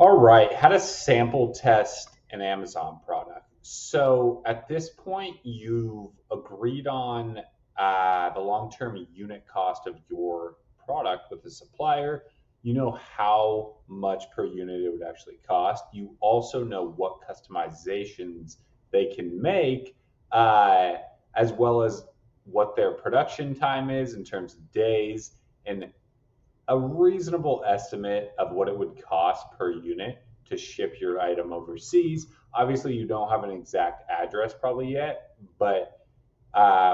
All right, how to sample test an Amazon product. So at this point, you've agreed on the long-term unit cost of your product with the supplier. You know how much per unit it would actually cost. You also know what customizations they can make, uh, as well as what their production time is in terms of days, and a reasonable estimate of what it would cost per unit to ship your item overseas. Obviously, you don't have an exact address probably yet, but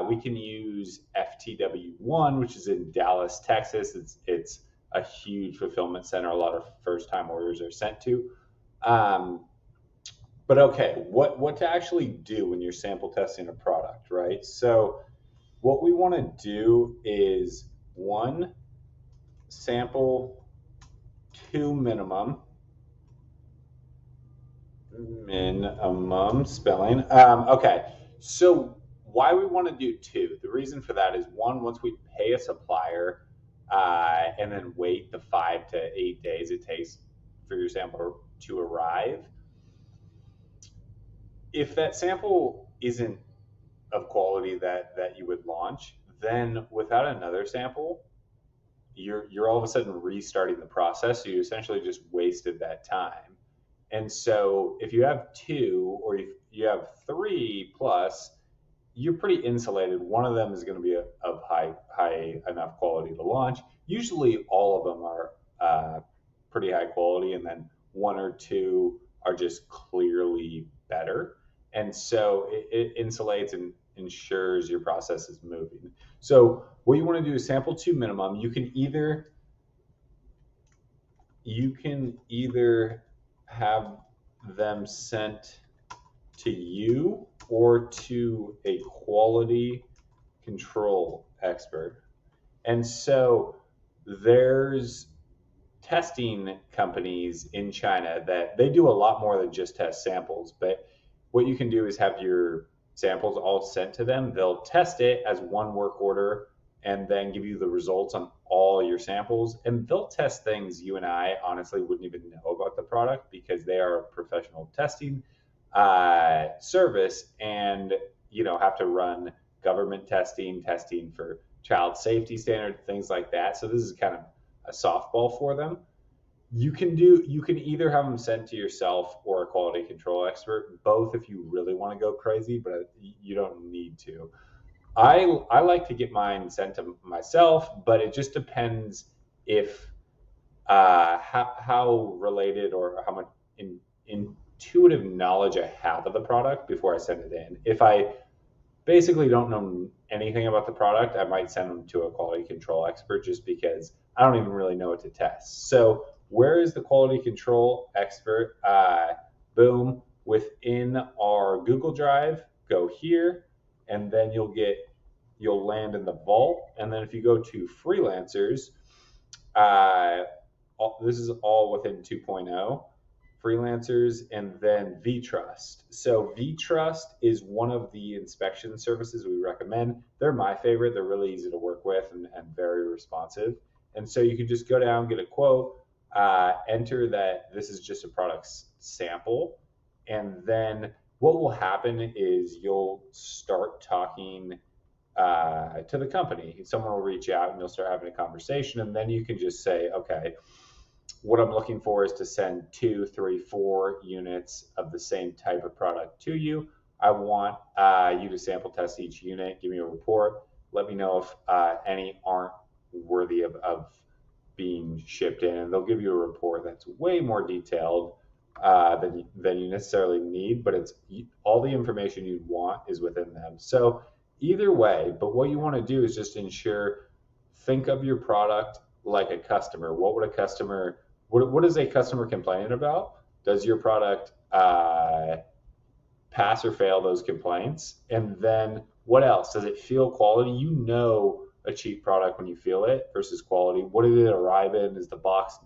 we can use FTW1, which is in Dallas, Texas. It's a huge fulfillment center. A lot of first time orders are sent to. Um, but okay, what to actually do when you're sample testing a product, right? So what we want to do is one, sample two minimum spelling. Okay, so why we want to do two? The reason for that is one, once we pay a supplier, and then wait the 5 to 8 days it takes for your sample to arrive. If that sample isn't of quality that you would launch, then without another sample, you're all of a sudden restarting the process. So you essentially just wasted that time. And so if you have two or if you have three plus, you're pretty insulated. One of them is going to be of high enough quality to launch. Usually all of them are pretty high quality, and then one or two are just clearly better. And so it insulates and ensures your process is moving. So what you want to do is sample two minimum. You can either have them sent to you or to a quality control expert. And so there's testing companies in China that they do a lot more than just test samples. But what you can do is have your samples all sent to them. They'll test it as one work order and then give you the results on all your samples. And they'll test things you and I honestly wouldn't even know about the product because they are a professional testing service, and have to run government testing for child safety standards, things like that. So this is kind of a softball for them. You can either have them sent to yourself or a quality control expert, both if you really want to go crazy, but you don't need to. I like to get mine sent to myself, but it just depends if how related or how much intuitive knowledge I have of the product before I send it in. If I basically don't know anything about the product, I might send them to a quality control expert just because I don't even really know what to test. So where is the quality control expert? Boom, within our Google Drive, go here, and then you'll land in the vault. And then if you go to freelancers, this is all within 2.0 freelancers, and then vTrust. So vTrust is one of the inspection services we recommend. They're my favorite. They're really easy to work with and very responsive. And so you can just go down, get a quote, enter that this is just a product sample, and then what will happen is you'll start talking to the company. Someone will reach out and you'll start having a conversation, and then you can just say, okay, what I'm looking for is to send 2, 3, 4 units of the same type of product to you. I want you to sample test each unit, give me a report, let me know if any aren't worthy of being shipped in, and they'll give you a report that's way more detailed than you necessarily need, but it's all the information you'd want is within them. So either way, but what you want to do is just think of your product like a customer. What is a customer complaining about? Does your product pass or fail those complaints? And then what else? Does it feel quality? You know a cheap product when you feel it versus quality. What did it arrive in? Is the box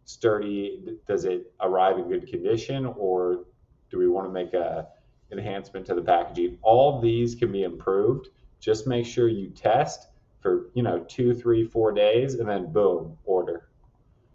sturdy? Does it arrive in good condition, or do we want to make a enhancement to the packaging? All these can be improved. Just make sure you test for 2, 3, 4 days, and then boom, order.